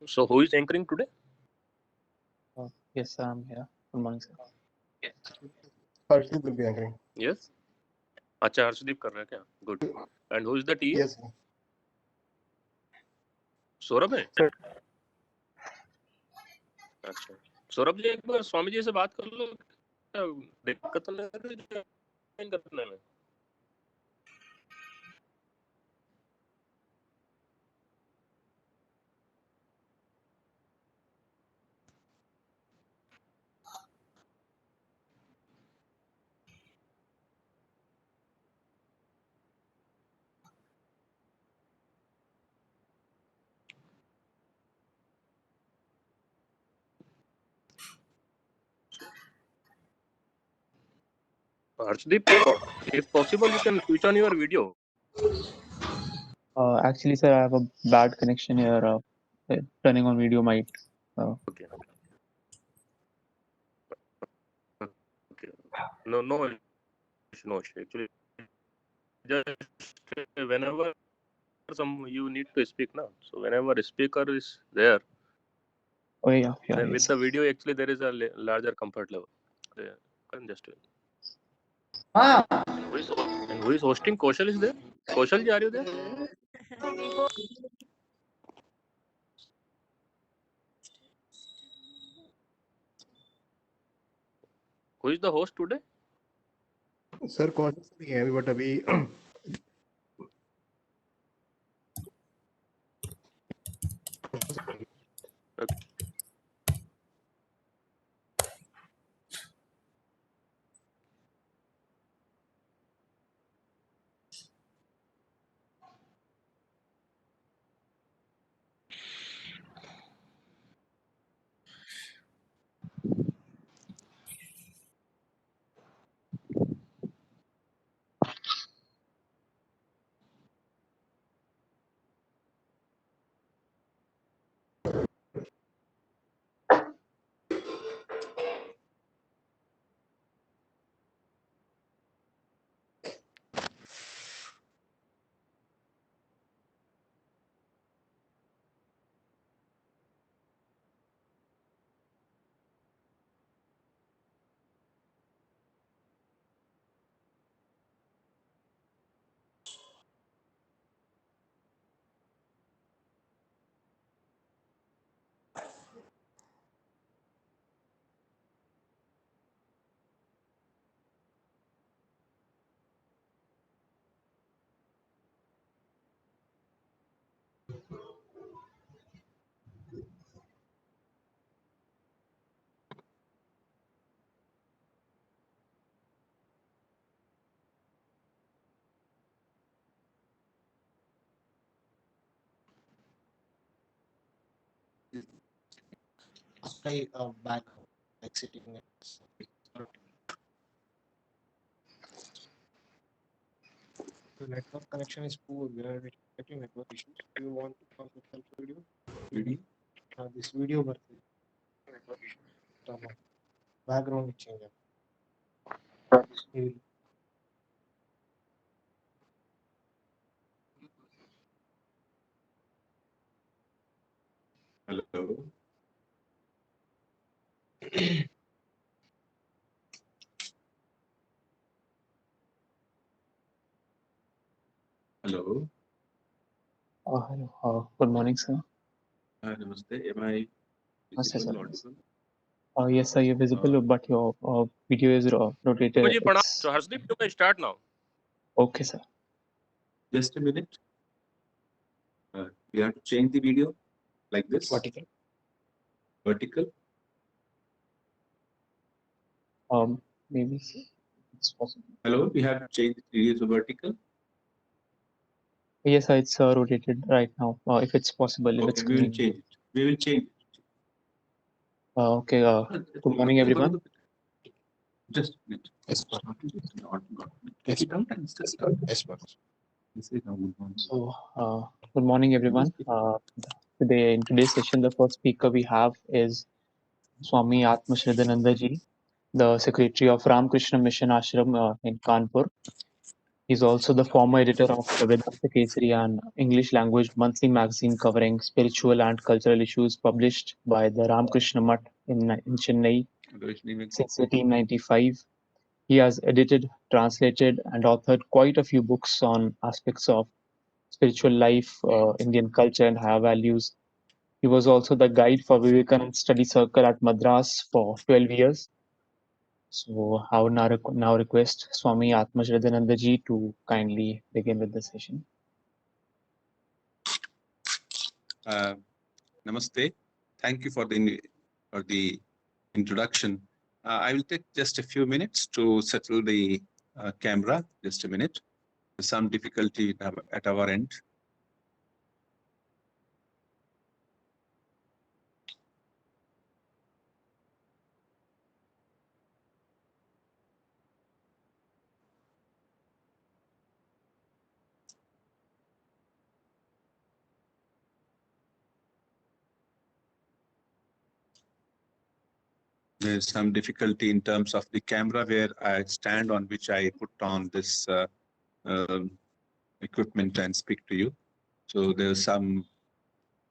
So who is anchoring today? Yes, I'm here. Good morning, sir. Harshdeep will be anchoring. Yes. अच्छा हर्षदीप कर रहा है क्या? Good. And who is the TA? Yes. Saurabh है? Sir. अच्छा. सौरभ जी एक बार स्वामी जी से बात कर लो. दिक्कत तो नहीं ज्वाइन करने में. Harshdeep, if possible, you can switch on your video. Actually, sir, I have a bad connection here. Turning on video might. Okay. Okay. No issue. Actually, just whenever you need to speak now. So whenever a speaker is there, Oh yeah. then Yes, with sir. the video, actually there is a larger comfort level. Can just and who is hosting? Kaushal is there. Kaushal ji, are you there? Who is the host today? Sir कौन सा भी है अभी but अभी Okay. Apply back exiting it. The network connection is poor. We are getting network issues. Do you want to come to self video? Video? This video bರ್ತದೆ. Network issue. Background change. Hello. Hello. Hello. Good morning, sir. Namaste. Am I Namaste, visible, sir. audible? Yes, sir. You're visible, but your video is rotated. Ji, so Harshdeep, you can start now. Okay, sir. Just a minute. We have to change the video like this. Vertical. Vertical. Maybe it's possible. Hello. We have to change the video to vertical. Yes, sir. It's rotated right now. If it's possible, if it's Okay, we will convenient. change it. We will change it. Okay. Good morning, everyone. Just a minute. Yes, sir. Take it out and just start. Yes, sir. This is now good morning. So, good morning, everyone. Today, in today's session, the first speaker we have is Swami Atmashridananda ji, the secretary of Ramakrishna Mission Ashram in Kanpur. He's also the former editor of the Vedanta Kesari, an English language monthly magazine covering spiritual and cultural issues published by the Ramakrishna Mutt in Chennai since 1895. He has edited, translated, and authored quite a few books on aspects of spiritual life, Indian culture, and higher values. He was also the guide for Vivekaran Study Circle at Madras for 12 years. So I would now request Swami Atmashradananda ji to kindly begin with the session. Namaste. Thank you for the introduction. I will take just a few minutes to settle the camera. Just a minute. Some difficulty at our end. There's some difficulty in terms of the camera where I stand on which I put on this equipment and speak to you. So there's some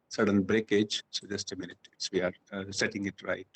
sudden breakage. So just a minute, we are setting it right.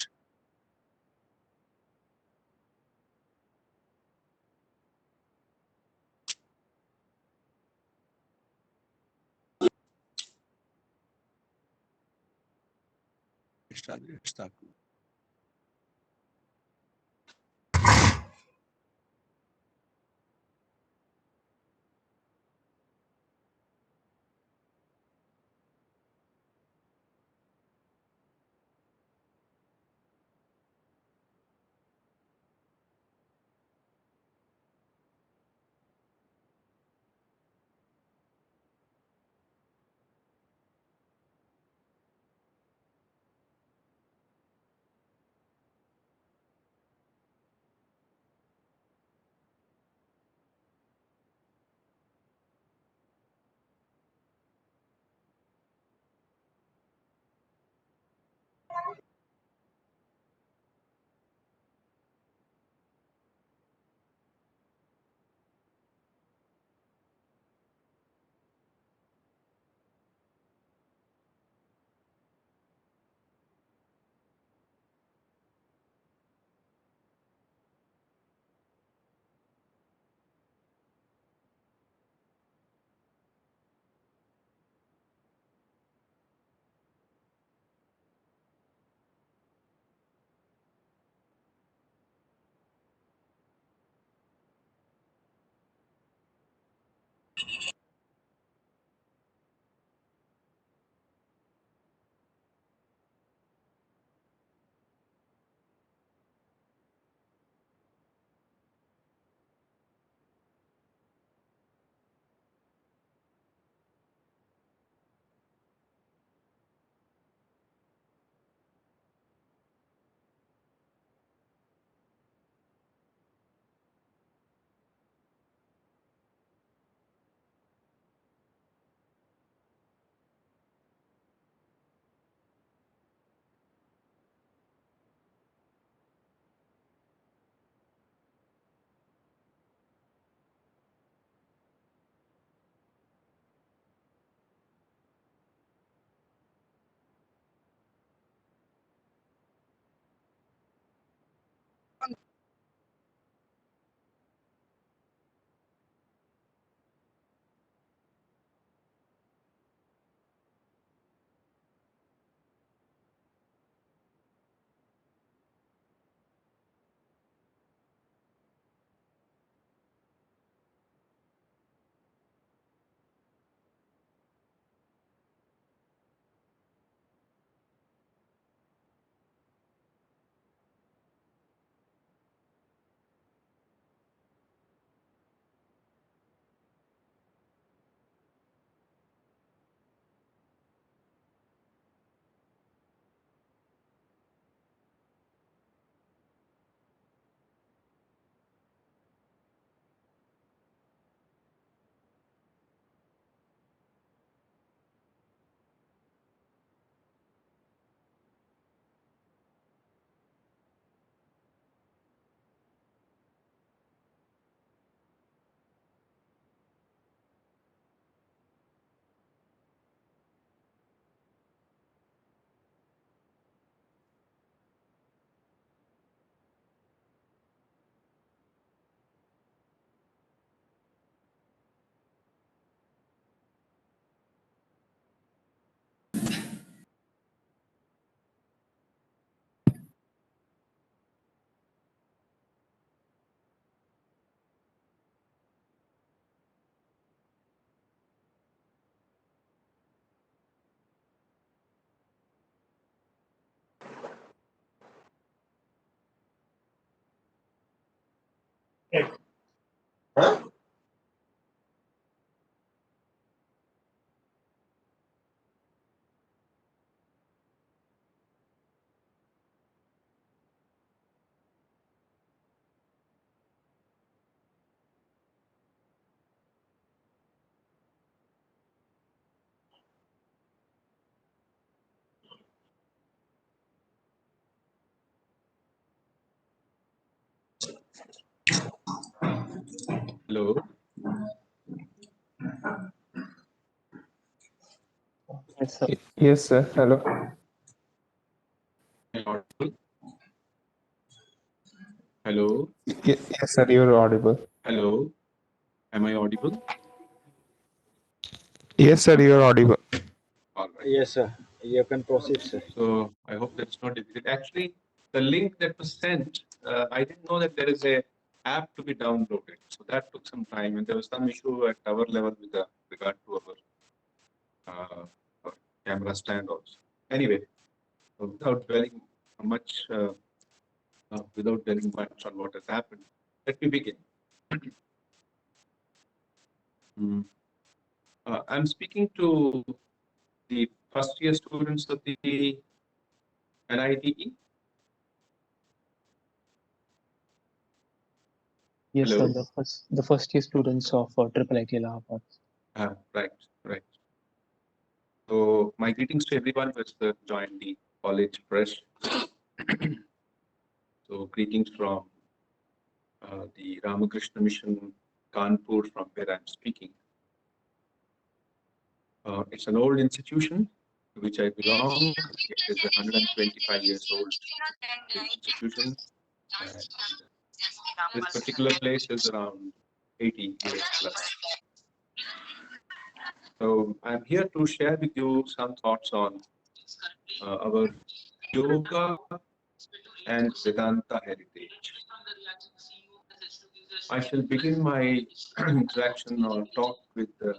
Hello. Yes, sir. Yes, sir. Hello. Am I audible? Hello. Yes, sir. You're audible. Hello. Am I audible? Yes, sir. You're audible. All right. Yes, sir. You can proceed, sir. So I hope that's not difficult. Actually, the link that was sent, I didn't know that there is a app to be downloaded. So that took some time, and there was some issue at our level with regard to our camera stand also. Anyway, without dwelling much, without dwelling much on what has happened, let me begin. I'm speaking to the first year students of the NIDE. Yes, Hello. sir. The first year students of Triple IT Allahabad. Right, right. So my greetings to everyone who has joined the college press. So greetings from the Ramakrishna Mission, Kanpur, from where I'm speaking. It's an old institution to which I belong. It is a 125 years old institution. And this particular place is around 80 years plus. So I'm here to share with you some thoughts on our yoga and Vedanta heritage. I shall begin my interaction or talk with a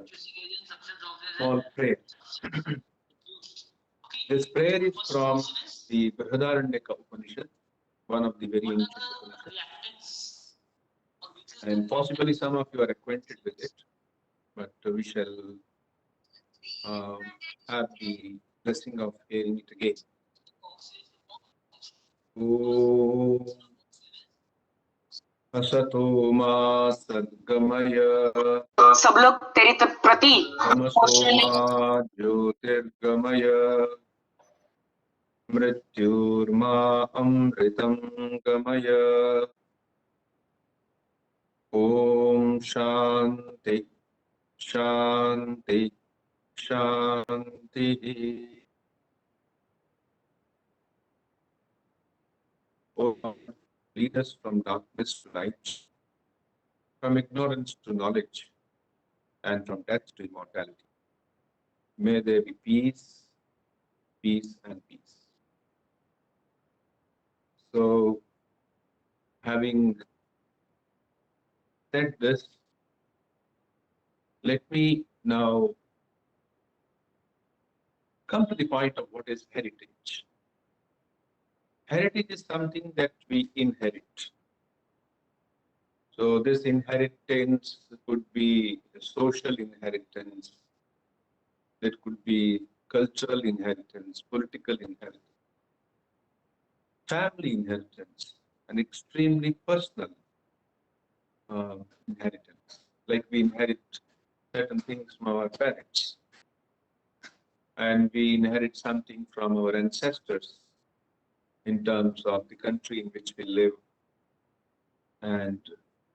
small prayer. This prayer is from the Brihadaranyaka Upanishad, one of the very ancient Upanishads. And possibly some of you are acquainted with it, but we shall have the blessing of hearing it again. Om Asato Ma Sadgamaya सब लोग तेरी प्रति Tamaso Ma Jyotirgamaya Mrityurma Amritam Gamaya. Om Shanti Shanti Shanti. Oh, lead us from darkness to light, from ignorance to knowledge, and from death to immortality. May there be peace, peace, and peace. So, having said this, let me now come to the point of what is heritage. Heritage is something that we inherit. So this inheritance could be social inheritance, it could be cultural inheritance, political inheritance, family inheritance, and extremely personal inheritance. Like we inherit certain things from our parents, and we inherit something from our ancestors in terms of the country in which we live and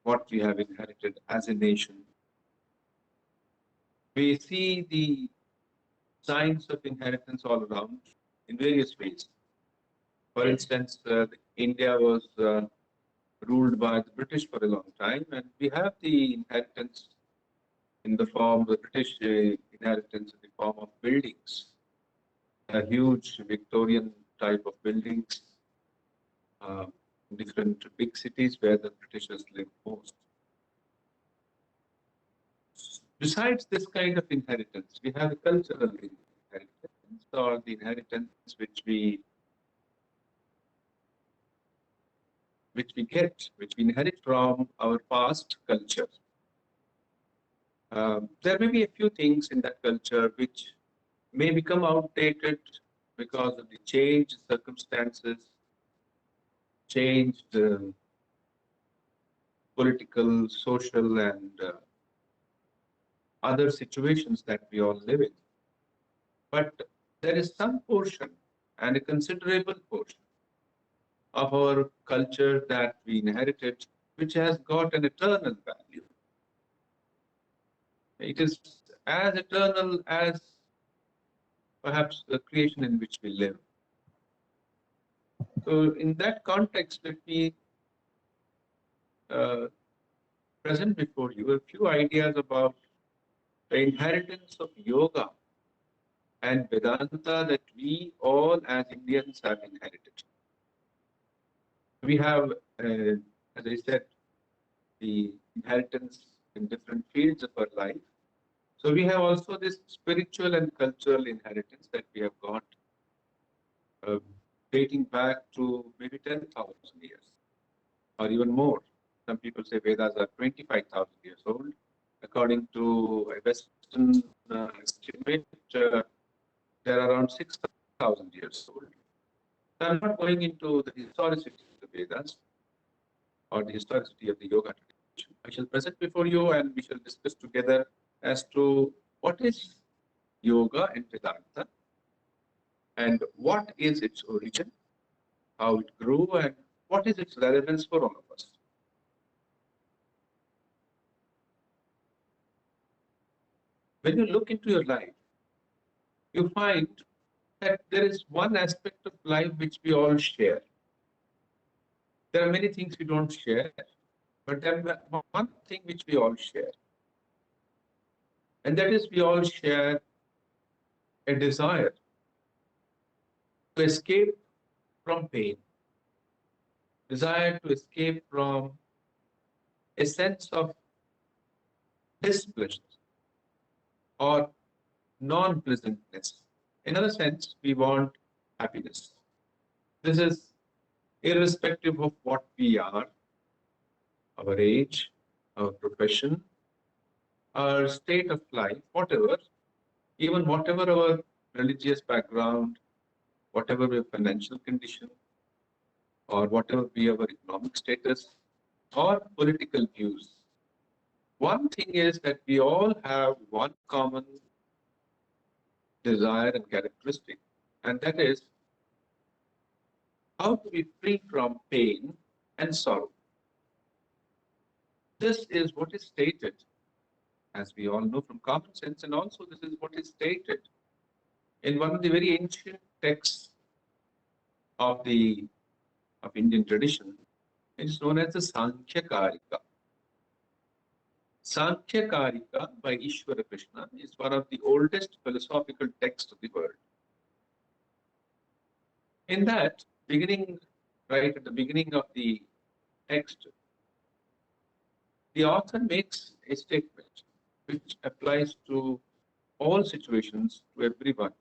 what we have inherited as a nation. We see the signs of inheritance all around in various ways. For instance, India was ruled by the British for a long time, and we have the inheritance in the form of the British inheritance in the form of buildings, a huge Victorian type of buildings, different big cities where the Britishers lived most. Besides this kind of inheritance, we have a cultural inheritance, or the inheritance which we inherit from our past culture. There may be a few things in that culture which may become outdated because of the changed circumstances, changed political, social, and other situations that we all live in. But there is some portion, and a considerable portion, of our culture that we inherited, which has got an eternal value. It is as eternal as perhaps the creation in which we live. So in that context, let me present before you a few ideas about the inheritance of yoga and Vedanta that we all as Indians have inherited. We have, as I said, the inheritance in different fields of our life. So we have also this spiritual and cultural inheritance that we have got dating back to maybe 10,000 years or even more. Some people say Vedas are 25,000 years old. According to a Western estimate, they're around 6,000 years old. So I'm not going into the historicity of the Vedas or the historicity of the yoga tradition. I shall present before you and we shall discuss together as to what is yoga and Vedanta and what is its origin, how it grew, and what is its relevance for all of us. When you look into your life, you find that there is one aspect of life which we all share. There are many things we don't share, but there is one thing which we all share. And that is we all share a desire to escape from pain, desire to escape from a sense of displeasure or non-pleasantness. In other sense, we want happiness. This is irrespective of what we are, our age, our profession, our state of life, whatever, even whatever our religious background, whatever our financial condition, or whatever be our economic status, or political views. One thing is that we all have one common desire and characteristic, and that is how to be free from pain and sorrow. This is what is stated, as we all know from common sense, and also this is what is stated in one of the very ancient texts of Indian tradition. It is known as the Sankhya Karika. Sankhya Karika by Ishvara Krishna is one of the oldest philosophical texts of the world. In that, right at the beginning of the text, the author makes a statement which applies to all situations, to everyone.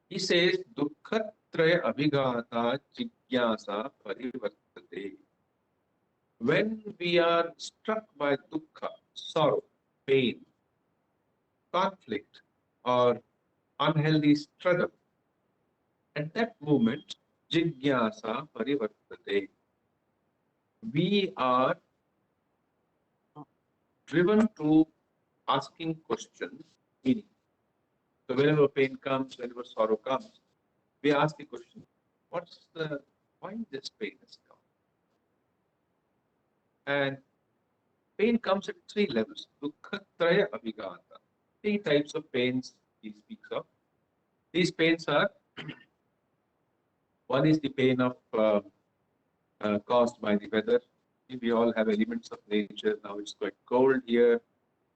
He says, Dukkhatraya abhigata jigyasa parivartate. When we are struck by dukkha, sorrow, pain, conflict, or unhealthy struggle, at that moment, jigyasa parivartate. We are driven to asking questions, meaning. So whenever pain comes, whenever sorrow comes, we ask the question, why this pain has come? And pain comes at three levels. Dukkhatraya abhigata. Three types of pains he speaks of. These pains are, one is the pain of caused by the weather. We all have elements of nature. Now it's quite cold here.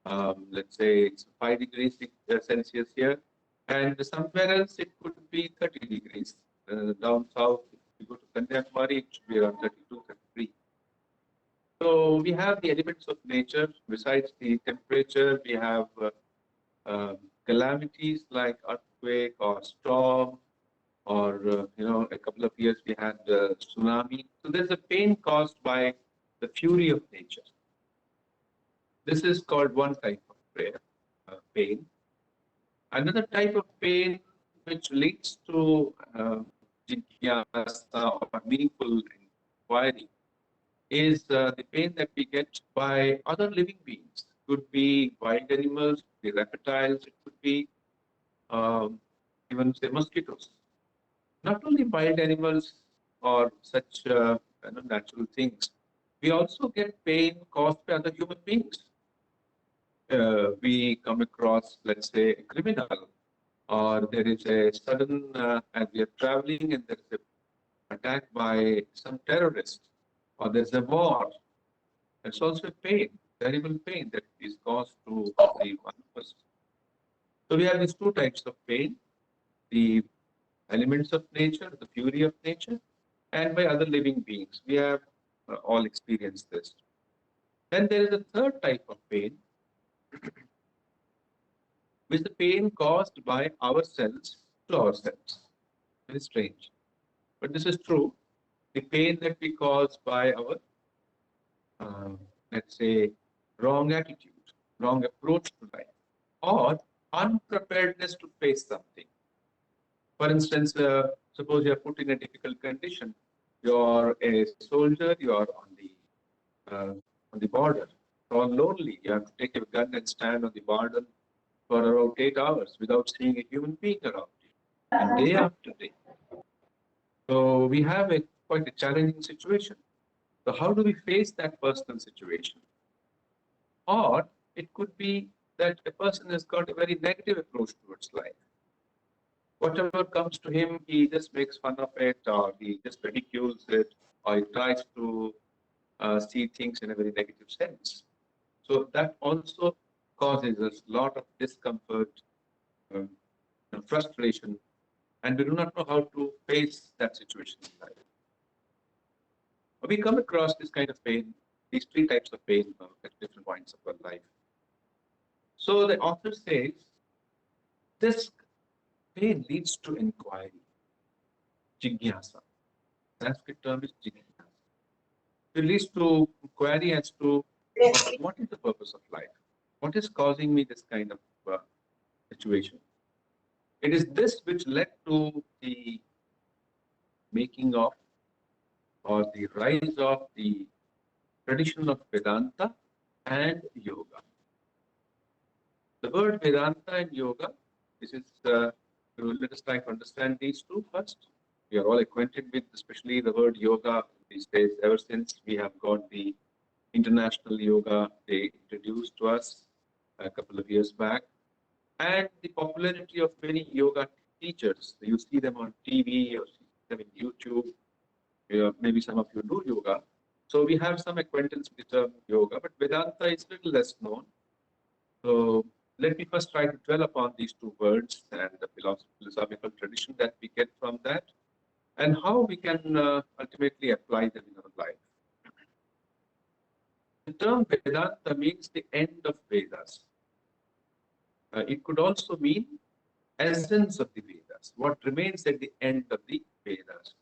Let's say it's 5 degrees Celsius here. And somewhere else it could be 30 degrees. Down south, if you go to Kanyakumari, it should be around 32, 33. So we have the elements of nature. Besides the temperature, we have calamities like earthquake or storm, or a couple of years we had tsunami. So there's a pain caused by the fury of nature. This is called one type of pain. Another type of pain which leads to jigyasa or meaningful inquiry is the pain that we get by other living beings. It could be wild animals, the reptiles, it could be even say mosquitoes. Not only wild animals or such natural things, we also get pain caused by other human beings. we come across, let's say, a criminal, or there is a sudden, as we are traveling and there is an attack by some terrorist, or there's a war, it's also a pain, terrible pain that is caused to the one person. So we have these two types of pain, the elements of nature, the fury of nature, and by other living beings. We have all experienced this. Then there is a third type of pain, which is the pain caused by ourselves to ourselves. Very strange. But this is true. The pain that we cause by our, let's say, wrong attitude, wrong approach to life, or unpreparedness to face something. For instance, suppose you are put in a difficult condition. You're a soldier, you're on the border. You're all lonely. You have to take a gun and stand on the border for around 8 hours without seeing a human being around you, and day after day. So we have quite a challenging situation. So how do we face that personal situation? Or it could be that a person has got a very negative approach towards life. Whatever comes to him, he just makes fun of it, or he just ridicules it, or he tries to see things in a very negative sense. So that also causes us a lot of discomfort, frustration, and we do not know how to face that situation in life. We come across this kind of pain, these three types of pain at different points of our life. So the author says, this pain leads to inquiry, jigyasa. Sanskrit term is jigyasa. It leads to inquiry as to what is the purpose of life? What is causing me this kind of situation? It is this which led to the making of, or the rise of, the tradition of Vedanta and yoga. The word Vedanta and yoga, this is, let us try to understand these two first. We are all acquainted with, especially the word yoga these days, ever since we have got the International Yoga Day introduced to us a couple of years back, and the popularity of many yoga teachers. You see them on TV or see them in YouTube. Maybe some of you do yoga. So we have some acquaintance with the term yoga, but Vedanta is a little less known. So let me first try to dwell upon these two words and the philosophical tradition that we get from that, and how we can ultimately apply them in our life. The term Vedanta means the end of Vedas. It could also mean essence of the Vedas, what remains at the end of the Vedas.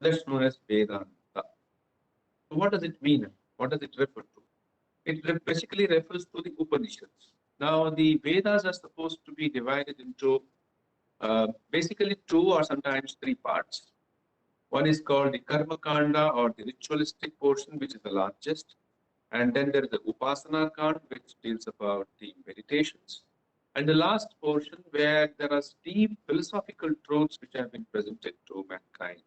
That's known as Vedanta. So what does it mean? What does it refer to? It basically refers to the Upanishads. Now, the Vedas are supposed to be divided into basically two or sometimes three parts. One is called the Karma Kanda, or the ritualistic portion, which is the largest. And then there is the Upasana Kanda, which deals about the meditations. And the last portion, where there are deep philosophical truths which have been presented to mankind,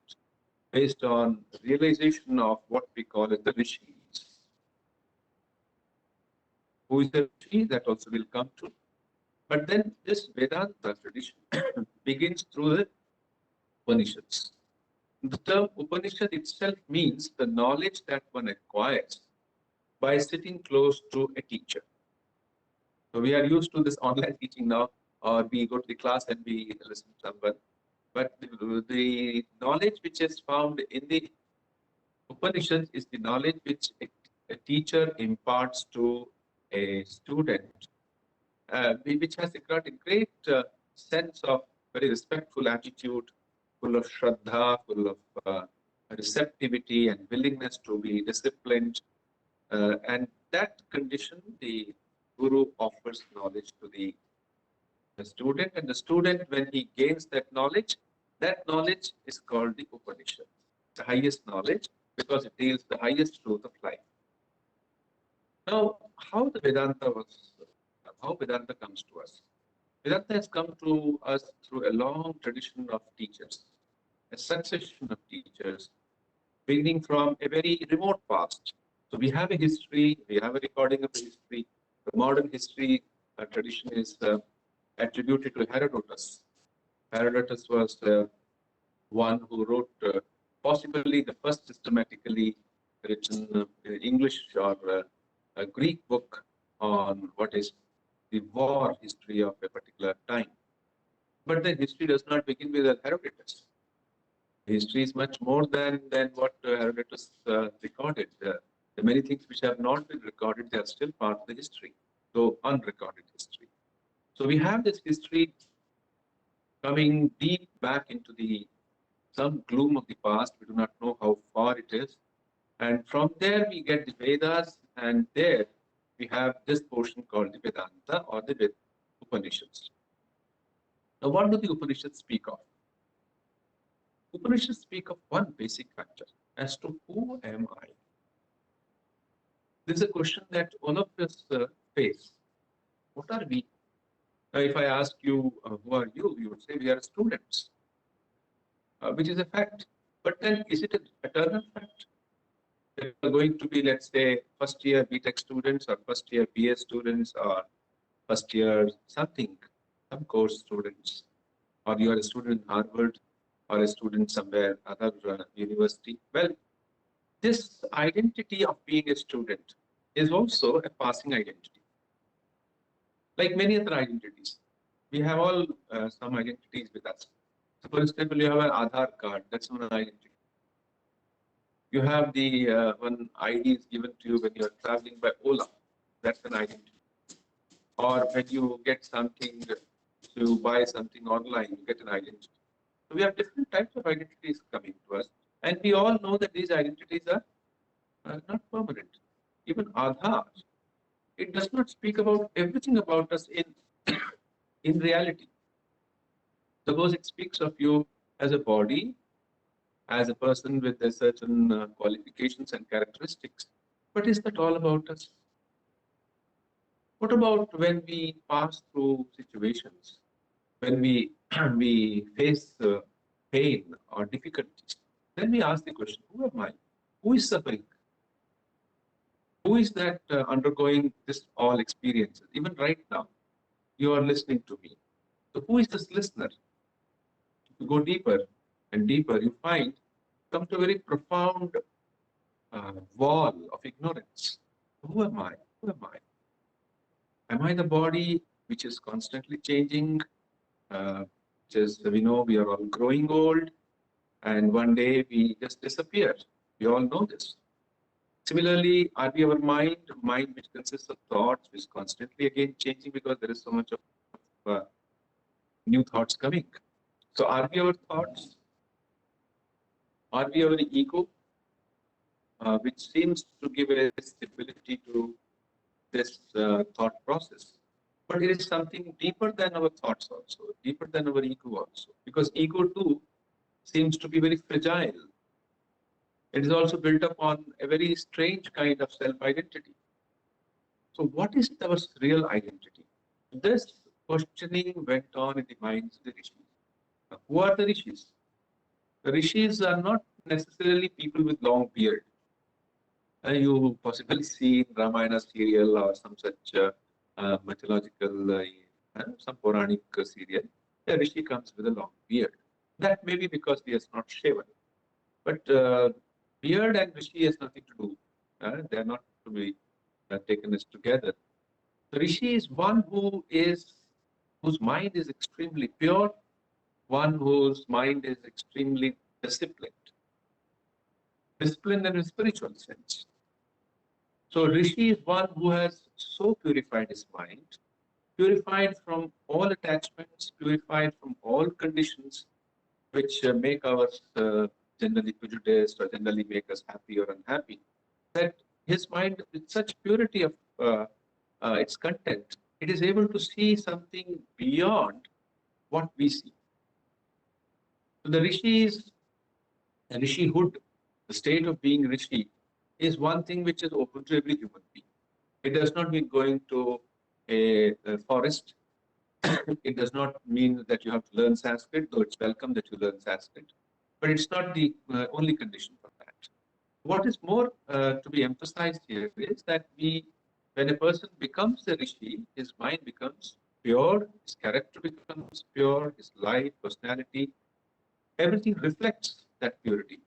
based on realization of what we call as the Rishis. Who is the Rishi? That also will come to. But then this Vedanta tradition begins through the Upanishads. The term Upanishad itself means the knowledge that one acquires by sitting close to a teacher. So we are used to this online teaching now, or we go to the class and we listen to someone. But the knowledge which is found in the Upanishads is the knowledge which a teacher imparts to a student, which has got a great sense of very respectful attitude, full of shraddha, full of receptivity and willingness to be disciplined. And that condition, the Guru offers knowledge to the student, and the student, when he gains that knowledge is called the Upanishad, the highest knowledge, because it deals the highest truth of life. Now, how Vedanta comes to us? Vedanta has come to us through a long tradition of teachers, a succession of teachers, beginning from a very remote past. So we have a history, we have a recording of the history, The modern history tradition is attributed to Herodotus. Herodotus was one who wrote possibly the first systematically written English or a Greek book on what is the war history of a particular time. But the history does not begin with Herodotus. History is much more than what Herodotus recorded. The many things which have not been recorded, they are still part of the history, though unrecorded history. So we have this history coming deep back into some gloom of the past. We do not know how far it is. And from there we get the Vedas, and there we have this portion called the Vedanta or the Upanishads. Now, what do the Upanishads speak of? Upanishads speak of one basic factor as to who am I? This is a question that all of us face. What are we? If I ask you, who are you? You would say we are students, which is a fact. But then, is it an eternal fact? There are going to be, let's say, first year BTech students or first year BA students or first year something, some course students, or you are a student in Harvard or a student somewhere other university. Well, this identity of being a student is also a passing identity. Like many other identities, we have all some identities with us. So for example, you have an Aadhaar card, that's one identity. You have the one ID is given to you when you are traveling by Ola, that's an identity. Or when you get something, to buy something online, you get an identity. So we have different types of identities coming to us, and we all know that these identities are not permanent. Even Aadhaar, it does not speak about everything about us in reality. Suppose it speaks of you as a body, as a person with a certain qualifications and characteristics. But is that all about us? What about when we pass through situations, when we face pain or difficulties? Then we ask the question, who am I? Who is suffering? Who is that undergoing this all experiences? Even right now, you are listening to me. So who is this listener? If you go deeper and deeper, you come to a very profound wall of ignorance. Who am I? Who am I? Am I the body which is constantly changing? Just we know we are all growing old, and one day we just disappear. We all know this. Similarly, are we our mind which consists of thoughts, which is constantly again changing because there is so much of new thoughts coming. So are we our thoughts? Are we our ego, which seems to give a stability to this thought process? But it is something deeper than our thoughts also, deeper than our ego also, because ego too seems to be very fragile. It is also built upon a very strange kind of self-identity. So what is our real identity? This questioning went on in the minds of the Rishis. Now, who are the Rishis? The Rishis are not necessarily people with long beard. You possibly see in Ramayana serial or some such mythological, some Puranic serial, a Rishi comes with a long beard. That may be because he is not shaven. But beard and Rishi has nothing to do. They are not to be taken as together. The Rishi is one whose mind is extremely pure, one whose mind is extremely disciplined. Disciplined in a spiritual sense. So Rishi is one who has so purified his mind, purified from all attachments, purified from all conditions which make us generally prejudiced or generally make us happy or unhappy, that his mind with such purity of its content, it is able to see something beyond what we see. So the Rishihood, the state of being Rishi, is one thing which is open to every human being. It does not mean going to a forest. It does not mean that you have to learn Sanskrit, though it's welcome that you learn Sanskrit. But it's not the only condition for that. What is more to be emphasized here is that we when a person becomes a rishi, his mind becomes pure, his character becomes pure, his life, personality, everything reflects that purity.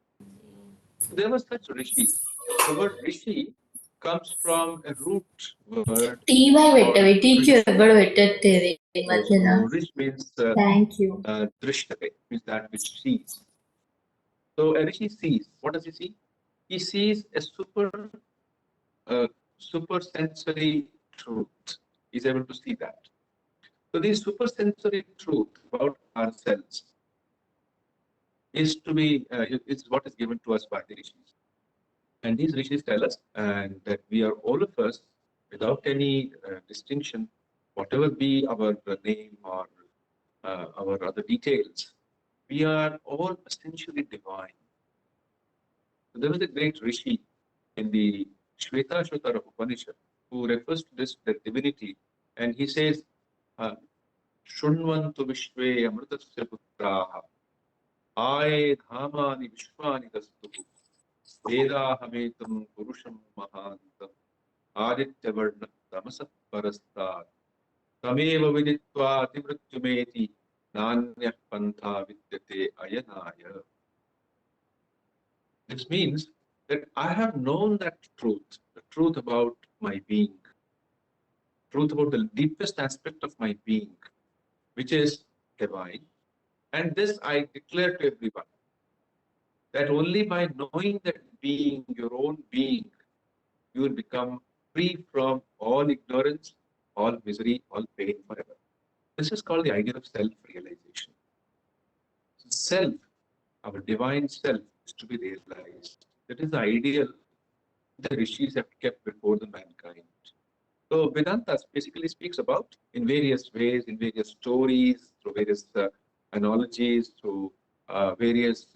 There were such rishis. The word rishi comes from a root word. Rish means Thank you. drishtave, means that which sees. So a rishi sees. What does he see? He sees a super sensory truth. He's able to see that. So this super sensory truth about ourselves is what is given to us by the rishis. And these rishis tell us and that we are all of us, without any distinction, whatever be our name or our other details, we are all essentially divine. So there was a great rishi in the Shvetashvatara Upanishad who refers to this the divinity, and he says, Shunvantu Vishve Amritasya Putraha Aye Dhamani Vishwani Dastuhu Vedahametam Purusham Mahantam Adityavarna Tamasat Parastat Tameva Viditva Timrityumeti Nanya Pantha Vidyate Ayanaya. This means that I have known that truth, the truth about my being, truth about the deepest aspect of my being, which is divine. And this I declare to everyone, that only by knowing that being, your own being, you will become free from all ignorance, all misery, all pain forever. This is called the idea of self-realization. Self, our divine self, is to be realized. That is the ideal the rishis have kept before the mankind. So Vedanta basically speaks about, in various ways, in various stories, through various analogies, through various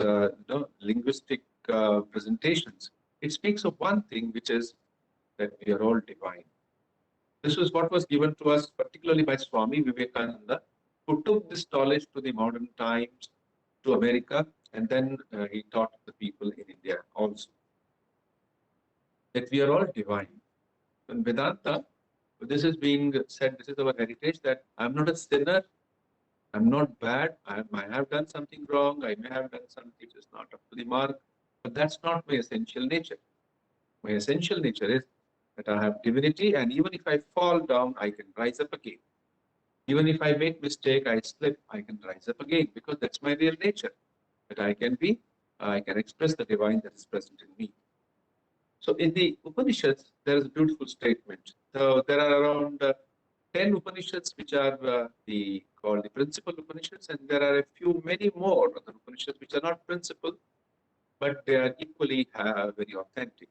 linguistic presentations. It speaks of one thing, which is that we are all divine. This was what was given to us, particularly by Swami Vivekananda, who took this knowledge to the modern times, to America, and then he taught the people in India also. That we are all divine. In Vedanta, this is being said, this is our heritage, that I'm not a sinner, I'm not bad, I have done something wrong, I may have done something which is not up to the mark, but that's not my essential nature. My essential nature is that I have divinity, and even if I fall down, I can rise up again. Even if I make mistake, I slip, I can rise up again, because that's my real nature, that I can express the divine that is present in me. So in the Upanishads, there is a beautiful statement. So there are around 10 Upanishads which are called the principal Upanishads, and there are many more other Upanishads which are not principal, but they are equally very authentic.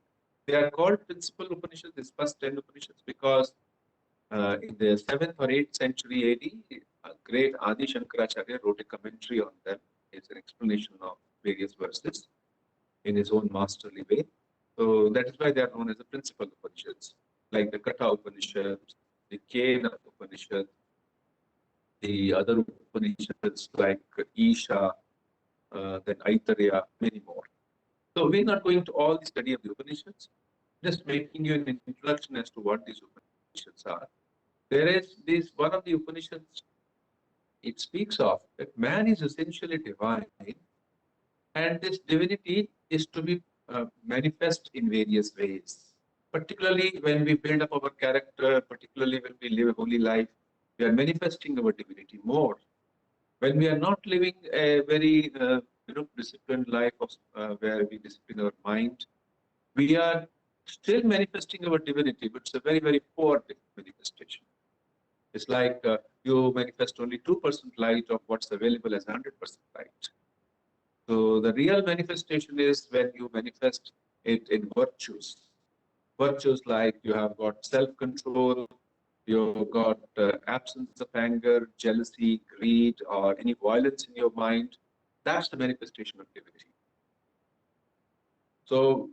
They are called principal Upanishads, these first 10 Upanishads, because in the 7th or 8th century AD, a great Adi Shankaracharya wrote a commentary on them. It's an explanation of various verses in his own masterly way. So that is why they are known as the principal Upanishads, like the Katha Upanishad, the Kena Upanishad, the other Upanishads like Isha, then Aitareya, many more. So we're not going to all the study of the Upanishads, just making you an introduction as to what these Upanishads are. There is this one of the Upanishads, it speaks of that man is essentially divine, and this divinity is to be manifest in various ways. Particularly when we build up our character, particularly when we live a holy life, we are manifesting our divinity more. When we are not living a very disciplined life where we discipline our mind, we are still manifesting our divinity, but it's a very, very poor manifestation. It's like you manifest only 2% light of what's available as 100% light. So the real manifestation is when you manifest it in virtues. Virtues like you have got self-control, you've got absence of anger, jealousy, greed, or any violence in your mind. That's the manifestation of divinity. So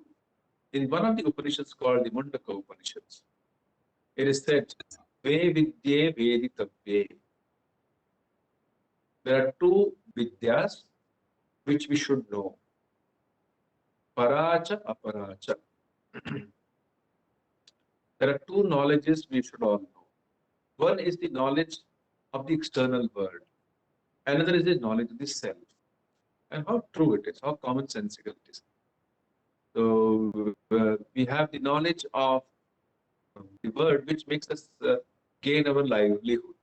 in one of the Upanishads called the Mundaka Upanishads, it is said, Ve Vidye Veditavye. There are two Vidyas which we should know. Paracha, Aparacha. There are two knowledges we should all know. One is the knowledge of the external world. Another is the knowledge of the self. And how true it is, how commonsensical it is. So we have the knowledge of the world which makes us gain our livelihood.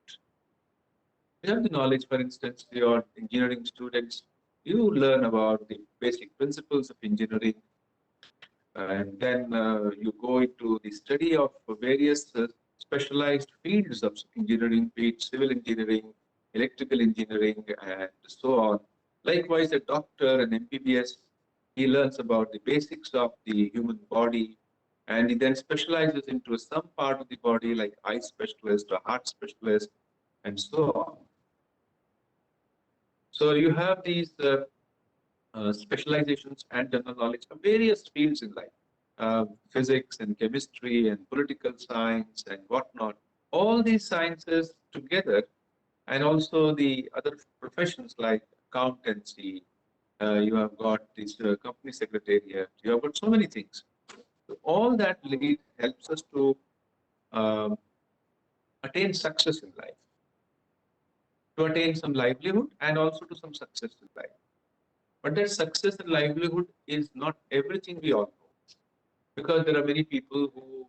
We have the knowledge, for instance, your engineering students, you learn about the basic principles of engineering, and then you go into the study of various specialized fields of engineering, be it civil engineering, electrical engineering, and so on. Likewise, a doctor, an MBBS, he learns about the basics of the human body, and he then specializes into some part of the body like eye specialist or heart specialist, and so on. So you have these specializations and general knowledge of various fields in life, physics and chemistry and political science and whatnot. All these sciences together, and also the other professions like accountancy, you have got this company secretariat, you have got so many things. So all that helps us to attain success in life, to attain some livelihood and also to some success in life. But that success and livelihood is not everything we all know, because there are many people who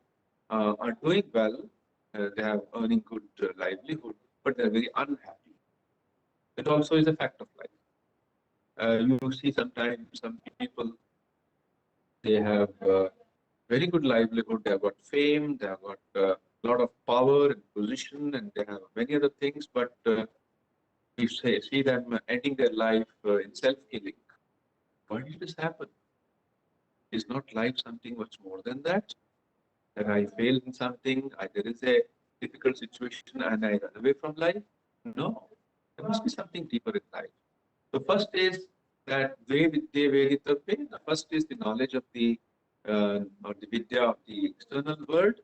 are doing well, they have earning good livelihood, but they're very unhappy. It also is a fact of life. You see sometimes some people, they have very good livelihood, they have got fame, they have got a lot of power and position, and they have many other things, but we see them ending their life in self-killing. Why did this happen? Is not life something much more than that? That I failed in something, there is a difficult situation and I run away from life? No, there must be something deeper in life. The first is that the first is the knowledge of the or the vidya of the external world,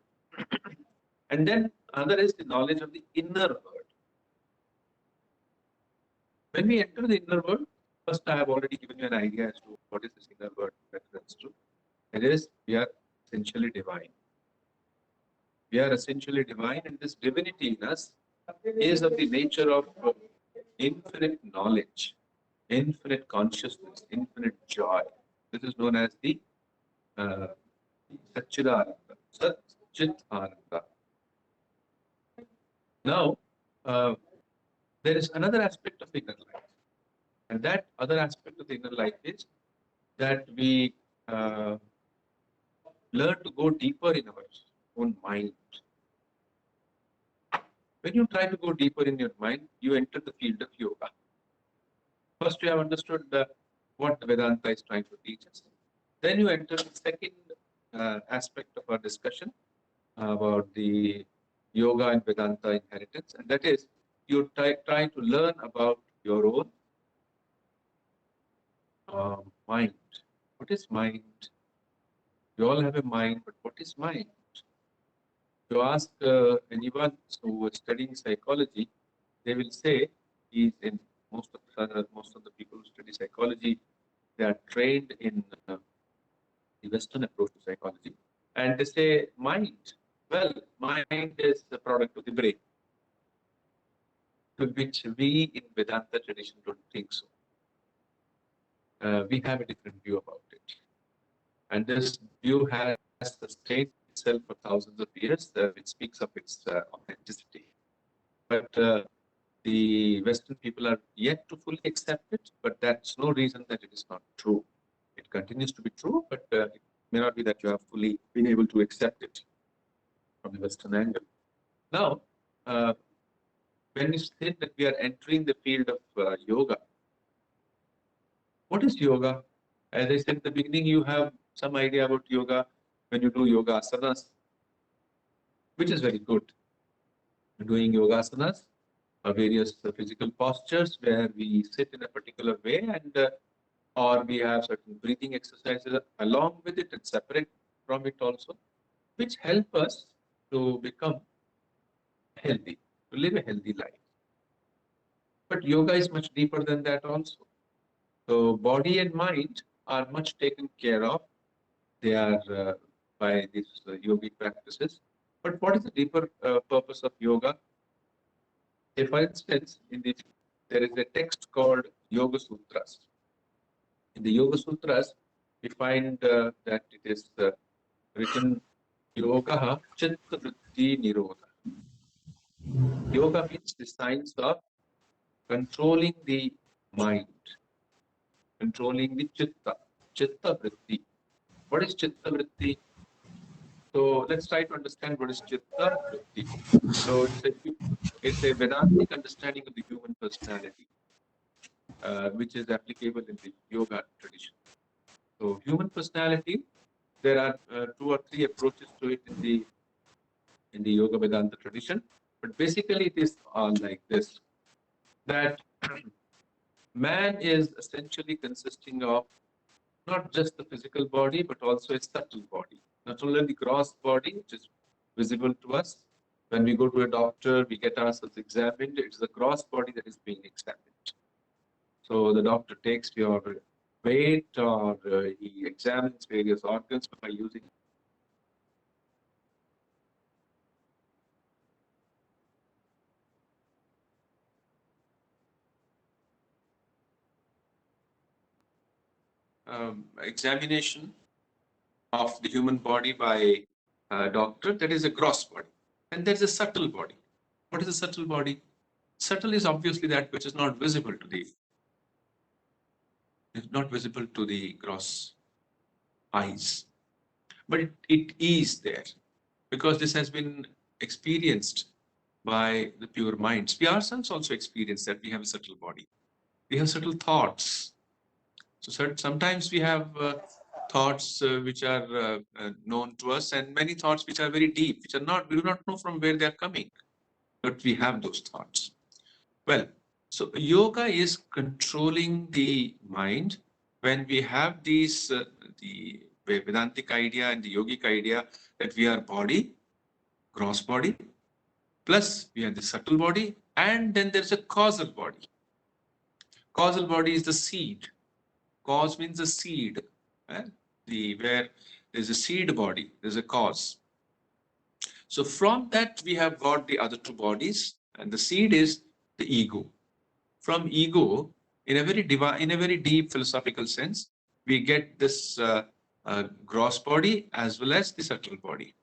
and then another is the knowledge of the inner world. When we enter the inner world, first I have already given you an idea as to what is this inner world reference to. It is, we are essentially divine. We are essentially divine, and this divinity in us is of the nature of infinite knowledge, infinite consciousness, infinite joy. This is known as the Satchidananda, Sat-Chit-Ananda. Now, there is another aspect of inner life, and that other aspect of the inner life is that we learn to go deeper in our own mind. When you try to go deeper in your mind, you enter the field of yoga. First, you have understood what Vedanta is trying to teach us. Then you enter the second aspect of our discussion about the yoga and Vedanta inheritance, and that is you try to learn about your own mind. What is mind? You all have a mind, but what is mind? You ask anyone who is studying psychology, they will say most of the people who study psychology, they are trained in the Western approach to psychology, and they say mind. Well, mind is the product of the brain, to which we in Vedanta tradition don't think so. We have a different view about it, and this view has sustained itself for thousands of years, which speaks of its authenticity. But the Western people are yet to fully accept it, but that's no reason that it is not true. It continues to be true, but it may not be that you have fully been able to accept it from the Western angle. Now, when you say that we are entering the field of yoga, what is yoga? As I said at the beginning, you have some idea about yoga when you do yoga asanas, which is very good. Doing yoga asanas are various physical postures where we sit in a particular way, and or we have certain breathing exercises along with it and separate from it also, which help us to become healthy, to live a healthy life. But yoga is much deeper than that also. So body and mind are much taken care of. They are by these yogic practices. But what is the deeper purpose of yoga? Say, for instance, there is a text called Yoga Sutras. In the Yoga Sutras, we find that it is written Yoga Chitta Vritti Nirodha. Yoga means the science of controlling the mind, controlling the chitta vritti. What is chitta vritti? So let's try to understand what is chitta vritti. So it's a Vedantic understanding of the human personality, which is applicable in the yoga tradition. So human personality, there are 2 or 3 approaches to it in the yoga Vedanta tradition, but basically it is all like this, that man is essentially consisting of not just the physical body, but also a subtle body. Not only the gross body, which is visible to us. When we go to a doctor, we get ourselves examined. It's the gross body that is being examined. So the doctor takes your weight, or he examines various organs by using examination of the human body by a doctor. That is a gross body. And there's a subtle body. What is a subtle body? Subtle is obviously that which is not visible to the gross eyes, but it is there because this has been experienced by the pure minds. We ourselves also experience that we have a subtle body. We have subtle thoughts. So sometimes we have thoughts which are known to us, and many thoughts which are very deep, which are not, we do not know from where they are coming, but we have those thoughts. Well, so yoga is controlling the mind. When we have these, the Vedantic idea and the yogic idea that we are body, gross body, plus we have the subtle body, and then there's a causal body. Causal body is the seed. Cause means the seed. Where there's a seed body, there's a cause. So from that we have got the other 2 bodies, and the seed is the ego. From ego, in a very deep philosophical sense, we get this gross body as well as the subtle body.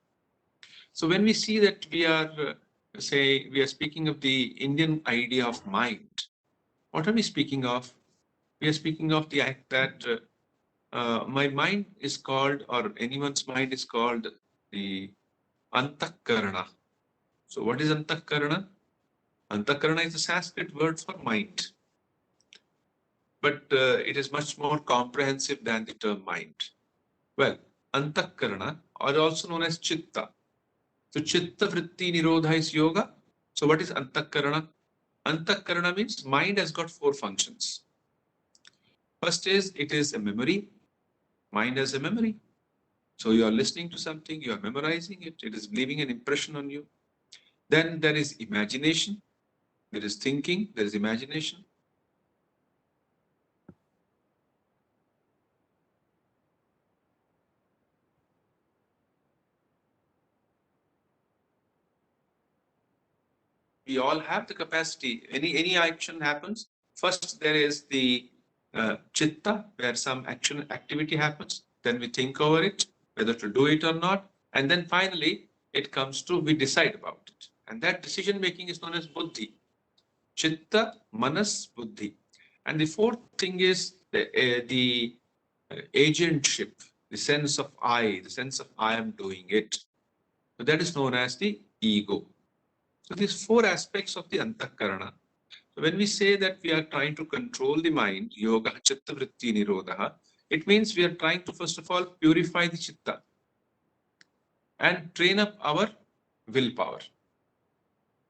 So when we see that we are speaking of the Indian idea of mind, what are we speaking of? We are speaking of the act that my mind is called, or anyone's mind is called, the Antakarana. So what is Antakarana? Antakarana is a Sanskrit word for mind. But it is much more comprehensive than the term mind. Well, Antakarana, or also known as Chitta. So Chitta Vritti Nirodha is yoga. So what is Antakarana? Antakarana means mind has got 4 functions. First is, it is a memory. Mind has a memory. So you are listening to something, you are memorizing it, it is leaving an impression on you. Then there is imagination, there is thinking, there is imagination. We all have the capacity. Any action happens, first there is the chitta, where some activity happens. Then we think over it, whether to do it or not. And then finally, it comes to, we decide about it. And that decision making is known as buddhi. Chitta, manas, buddhi. And the 4th thing is the agentship, the sense of I am doing it. So that is known as the ego. So these 4 aspects of the Antakarana. So when we say that we are trying to control the mind, yoga, chitta vritti nirodha, it means we are trying to first of all purify the chitta and train up our willpower.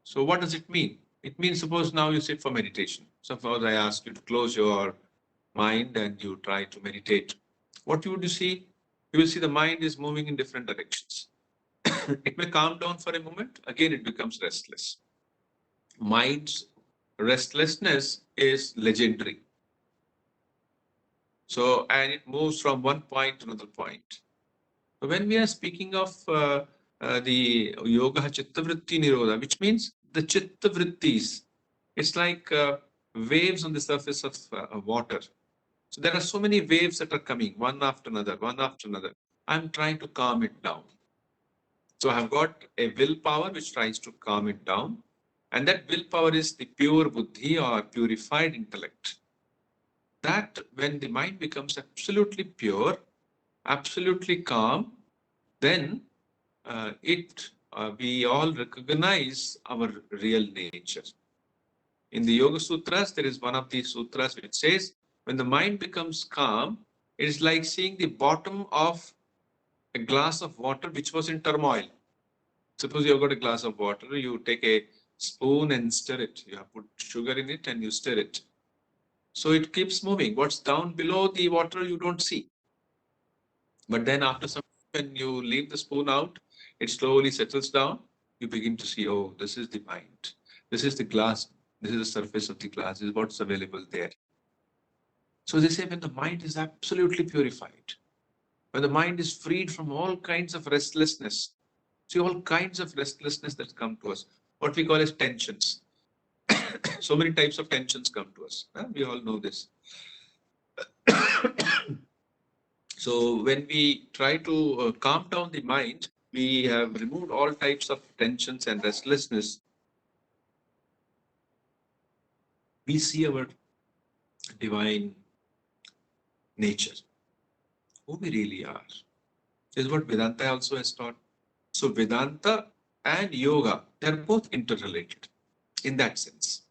So what does it mean? It means, suppose now you sit for meditation. Suppose I ask you to close your mind and you try to meditate. What would you see? You will see the mind is moving in different directions. It may calm down for a moment, again it becomes restless. Mind's restlessness is legendary. So, and it moves from one point to another point. So when we are speaking of the yoga chitta vritti nirodha, which means the chitta vrittis. It's like waves on the surface of water. So there are so many waves that are coming, one after another, one after another. I'm trying to calm it down. So I've got a willpower which tries to calm it down. And that willpower is the pure buddhi or purified intellect. That when the mind becomes absolutely pure, absolutely calm, then we all recognize our real nature. In the Yoga Sutras, there is one of these sutras which says, when the mind becomes calm, it is like seeing the bottom of a glass of water which was in turmoil. Suppose you've got a glass of water, you take a spoon and stir it. You have put sugar in it and you stir it. So it keeps moving. What's down below the water, you don't see. But then after some, when you leave the spoon out, it slowly settles down. You begin to see, oh, this is the mind. This is the glass. This is the surface of the glass. This is what's available there. So they say when the mind is absolutely purified, when the mind is freed from all kinds of restlessness, see all kinds of restlessness that come to us, what we call as tensions. So many types of tensions come to us. We all know this. So when we try to calm down the mind, we have removed all types of tensions and restlessness. We see our divine nature, who we really are. This is what Vedanta also has taught. So Vedanta and yoga, they are both interrelated in that sense.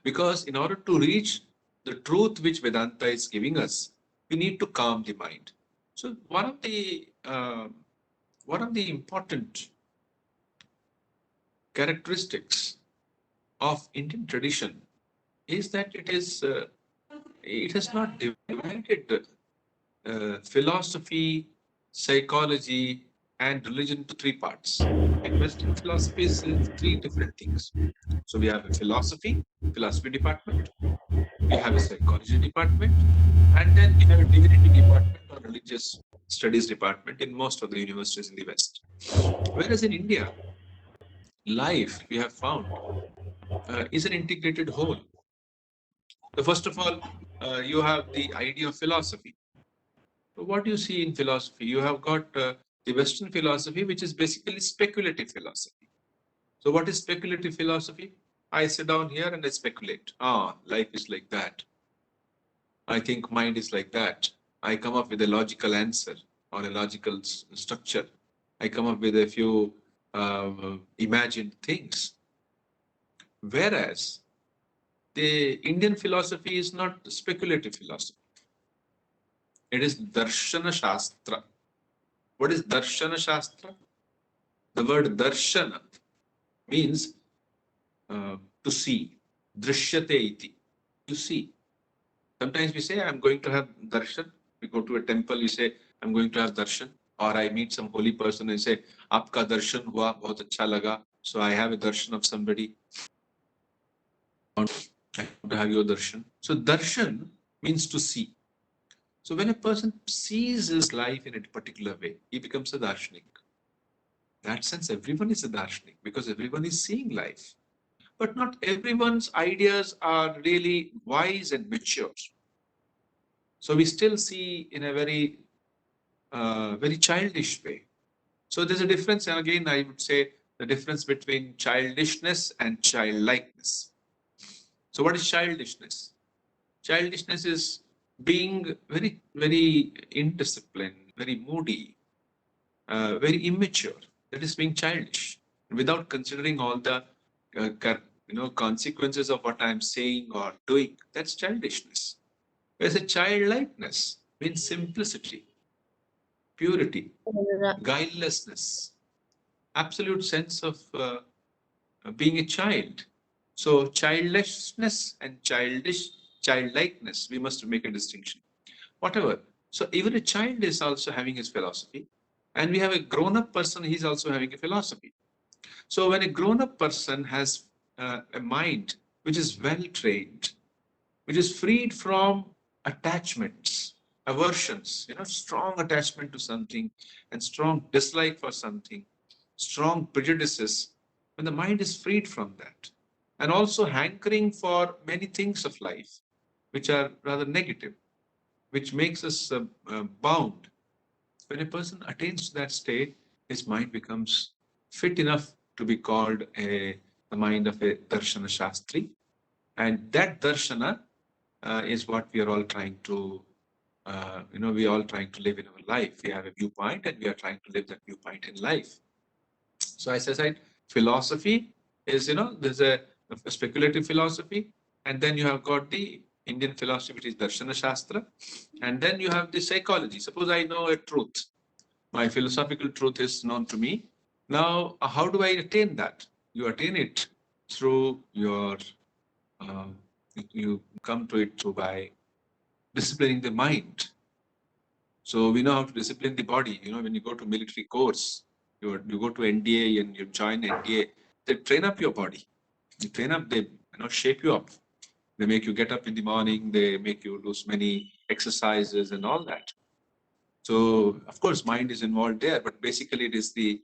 Because in order to reach the truth which Vedanta is giving us, we need to calm the mind. So one of the important characteristics of Indian tradition is that it has not divided philosophy, psychology, and religion to three parts. In Western philosophy is three different things. So we have a philosophy department, we have a psychology department, and then we have a divinity department or religious studies department in most of the universities in the West. Whereas in India, life, we have found, is an integrated whole. So first of all, you have the idea of philosophy. So what do you see in philosophy? You have got the Western philosophy, which is basically speculative philosophy. So what is speculative philosophy? I sit down here and I speculate. Life is like that. I think mind is like that. I come up with a logical answer or a logical structure. I come up with a few imagined things. Whereas the Indian philosophy is not speculative philosophy. It is Darshana Shastra. What is Darshana Shastra? The word Darshana means to see. Drishyate iti. To see. Sometimes we say, I'm going to have darshan. We go to a temple, we say, I'm going to have darshan. Or I meet some holy person and say, Aapka darshan hua, bahut acha laga. So I have a darshan of somebody. I want to have your darshan. So darshan means to see. So when a person sees his life in a particular way, he becomes a darshanik. In that sense, everyone is a darshanik because everyone is seeing life. But not everyone's ideas are really wise and mature. So we still see in a very, very childish way. So there's a difference, and again, I would say the difference between childishness and childlikeness. So what is childishness? Childishness is being very, very indisciplined, very moody, very immature. That is being childish, without considering all the consequences of what I'm saying or doing. That's childishness. Whereas a childlikeness means simplicity, purity, guilelessness, absolute sense of being a child. So childishness and childlikeness, we must make a distinction. Whatever. So even a child is also having his philosophy, and we have a grown-up person, he's also having a philosophy. So when a grown-up person has a mind which is well trained, which is freed from attachments, aversions, strong attachment to something and strong dislike for something, strong prejudices, when the mind is freed from that, and also hankering for many things of life, which are rather negative, which makes us bound. When a person attains to that state, his mind becomes fit enough to be called the mind of a Darshana Shastri. And that Darshana is what we are all trying to, we are all trying to live in our life. We have a viewpoint and we are trying to live that viewpoint in life. So as I said, philosophy is, there's a speculative philosophy, and then you have got the Indian philosophy, which is Darshana Shastra, and then you have the psychology. Suppose I know a truth. My philosophical truth is known to me. Now, how do I attain that? You attain it through your, you come to it through by disciplining the mind. So we know how to discipline the body. When you go to military course, you go to NDA and you join NDA, they train up your body. You train up, they shape you up. They make you get up in the morning, they make you do many exercises and all that. So, of course, mind is involved there, but basically it is the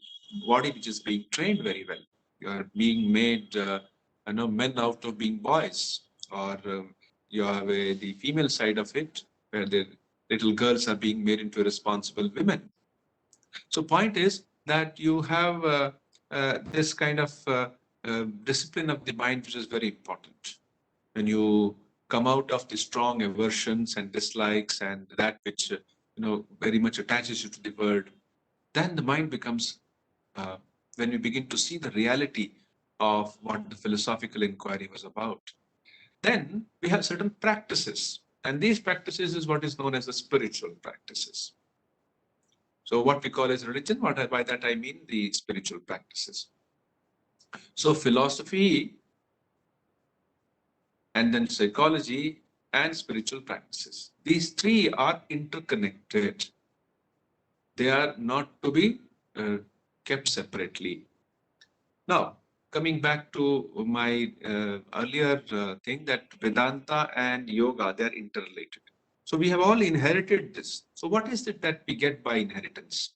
body which is being trained very well. You are being made, men out of being boys, or you have the female side of it, where the little girls are being made into responsible women. So, point is that you have this kind of discipline of the mind, which is very important. When you come out of the strong aversions and dislikes and that which very much attaches you to the world, then the mind becomes, when you begin to see the reality of what the philosophical inquiry was about, then we have certain practices, and these practices is what is known as the spiritual practices. So what we call as religion, by that I mean the spiritual practices. So philosophy, and then psychology and spiritual practices. These three are interconnected. They are not to be kept separately. Now, coming back to my earlier thing, that Vedanta and yoga, they're interrelated. So we have all inherited this. So what is it that we get by inheritance?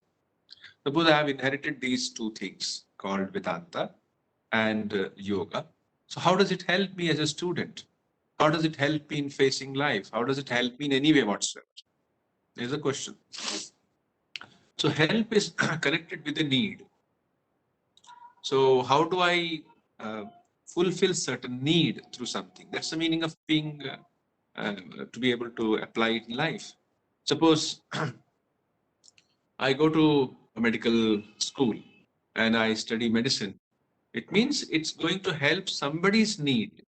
Suppose I have inherited these two things called Vedanta and yoga. So how does it help me as a student? How does it help me in facing life? How does it help me in any way whatsoever? There's a question. So help is connected with a need. So how do I fulfill certain need through something? That's the meaning of being, to be able to apply it in life. Suppose I go to a medical school and I study medicine. It means it's going to help somebody's need.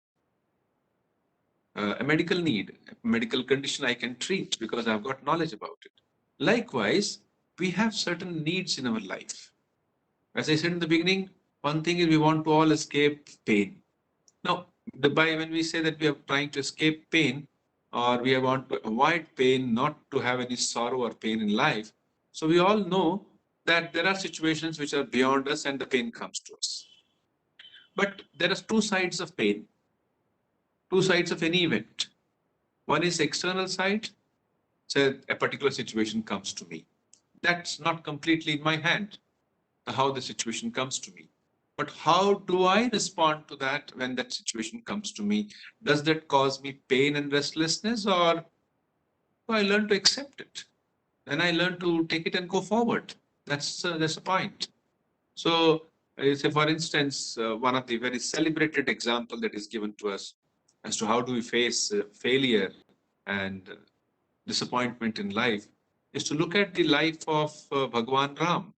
A medical need, a medical condition I can treat because I've got knowledge about it. Likewise, we have certain needs in our life. As I said in the beginning, one thing is we want to all escape pain. Now, when we say that we are trying to escape pain, or we want to avoid pain, not to have any sorrow or pain in life, so we all know that there are situations which are beyond us and the pain comes to us. But there are two sides of pain. Two sides of any event. One is external side, say a particular situation comes to me. That's not completely in my hand, how the situation comes to me. But how do I respond to that when that situation comes to me? Does that cause me pain and restlessness, or do I learn to accept it? And I learn to take it and go forward. That's a point. So, say for instance, one of the very celebrated example that is given to us as to how do we face failure and disappointment in life is to look at the life of Bhagwan Ram.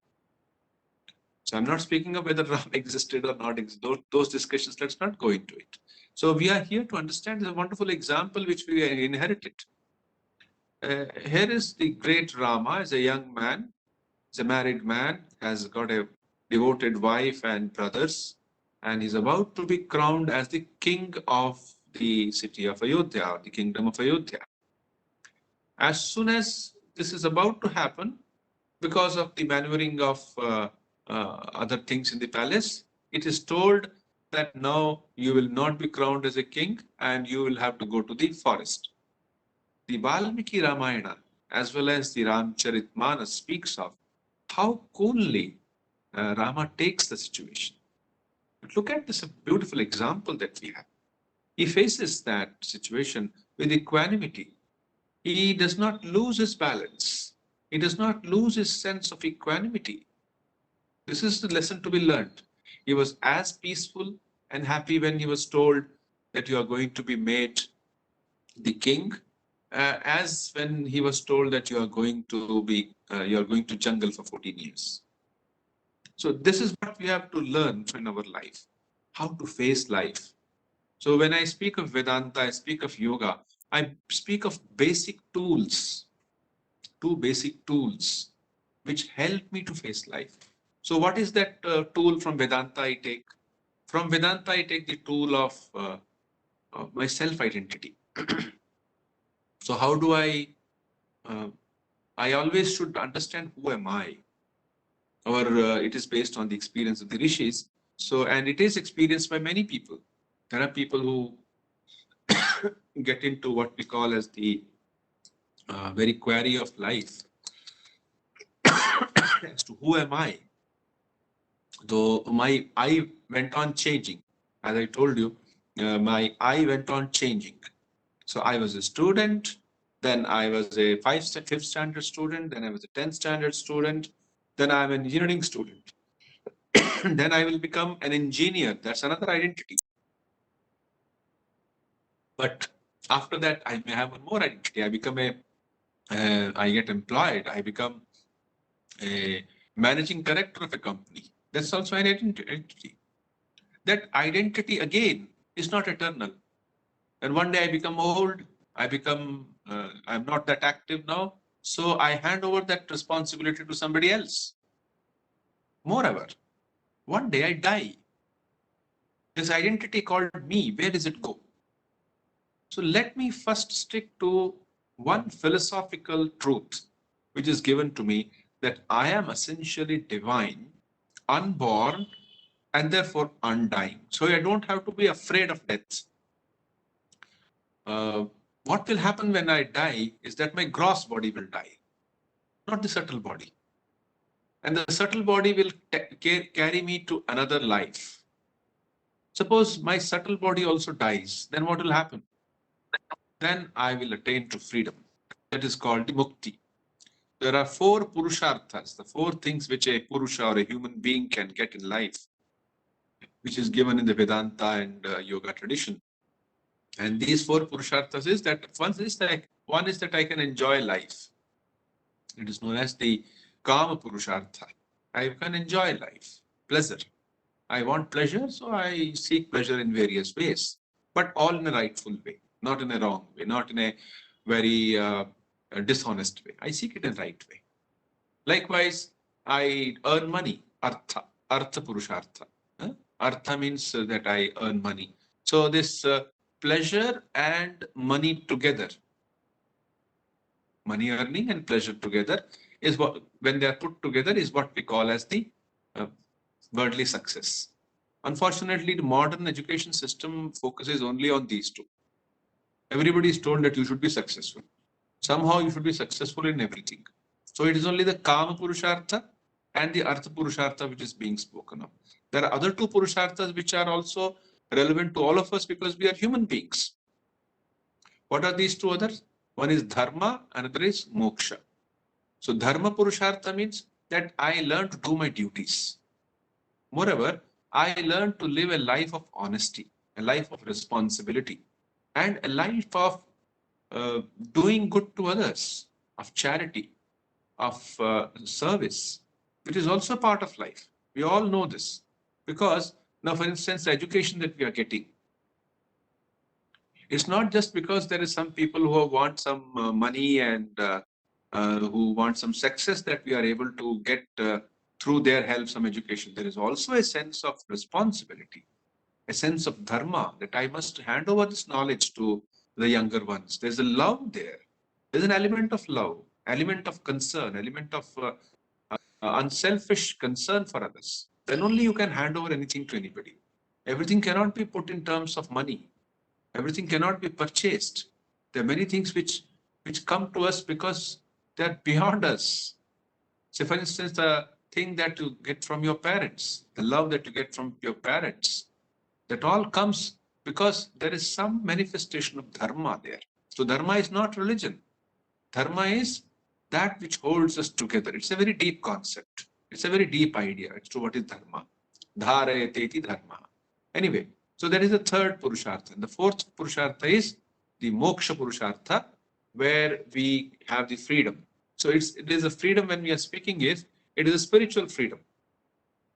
So I'm not speaking of whether Ram existed or not. Those discussions, let's not go into it. So we are here to understand the wonderful example which we inherited. Here is the great Rama as a young man, as a married man, has got a devoted wife and brothers, and he's about to be crowned as the king of the city of Ayodhya, the kingdom of Ayodhya. As soon as this is about to happen, because of the maneuvering of other things in the palace, it is told that now you will not be crowned as a king and you will have to go to the forest. The Valmiki Ramayana as well as the Ramcharitmanas speaks of how coolly Rama takes the situation. But look at this beautiful example that we have. He faces that situation with equanimity. He does not lose his balance. He does not lose his sense of equanimity. This is the lesson to be learned. He was as peaceful and happy when he was told that you are going to be made the king, as when he was told that you are going to jungle for 14 years. So this is what we have to learn in our life, how to face life. So when I speak of Vedanta, I speak of yoga, I speak of basic tools, 2 basic tools which help me to face life. So what is that tool from Vedanta I take? From Vedanta I take the tool of my self-identity. So how do I always should understand who am I, or it is based on the experience of the Rishis. So, and it is experienced by many people. There are people who get into what we call as the very query of life as to who am I. Though my I went on changing, as I told you, my I went on changing. So I was a student, then I was a 5th standard student, then I was a 10th standard student, then I'm an engineering student. Then I will become an engineer. That's another identity. But after that, I may have one more identity. I become I get employed. I become a managing director of a company. That's also an identity. That identity again is not eternal. And one day I become old. I'm not that active now. So I hand over that responsibility to somebody else. Moreover, one day I die. This identity called me, where does it go? So let me first stick to one philosophical truth, which is given to me, that I am essentially divine, unborn, and therefore undying. So I don't have to be afraid of death. What will happen when I die is that my gross body will die, not the subtle body. And the subtle body will carry me to another life. Suppose my subtle body also dies, then what will happen? Then I will attain to freedom. That is called the mukti. There are 4 Purusharthas, the 4 things which a Purusha or a human being can get in life, which is given in the Vedanta and yoga tradition. And these 4 Purusharthas is that one is that I can enjoy life. It is known as the Kama Purushartha. I can enjoy life, pleasure. I want pleasure, so I seek pleasure in various ways, but all in a rightful way, not in a wrong way, not in a very dishonest way. I seek it in a right way. Likewise, I earn money, artha purushartha. Artha means that I earn money. So this pleasure and money together, money earning and pleasure together, is what, when they are put together, is what we call as the worldly success. Unfortunately, the modern education system focuses only on these 2. Everybody is told that you should be successful. Somehow you should be successful in everything. So it is only the Kama Purushartha and the Artha Purushartha which is being spoken of. There are other 2 Purusharthas which are also relevant to all of us because we are human beings. What are these 2 others? One is Dharma, another is Moksha. So Dharma Purushartha means that I learn to do my duties. Moreover, I learn to live a life of honesty, a life of responsibility, and a life of doing good to others, of charity, of service, which is also part of life. We all know this because now, for instance, the education that we are getting, it's not just because there is some people who want some money and who want some success that we are able to get through their help some education. There is also a sense of responsibility, a sense of dharma, that I must hand over this knowledge to the younger ones. There's a love there. There's an element of love, element of concern, element of unselfish concern for others. Then only you can hand over anything to anybody. Everything cannot be put in terms of money. Everything cannot be purchased. There are many things which come to us because They're beyond us. So for instance, the thing that you get from your parents, the love that you get from your parents, that all comes because there is some manifestation of dharma there. So dharma is not religion. Dharma is that which holds us together. It's a very deep concept. It's a very deep idea as to what is dharma. Dharayateti dharma. Anyway, so that is the third Purushartha. And the fourth Purushartha is the Moksha Purushartha, where we have the freedom. So it is a freedom when we are speaking is, it is a spiritual freedom.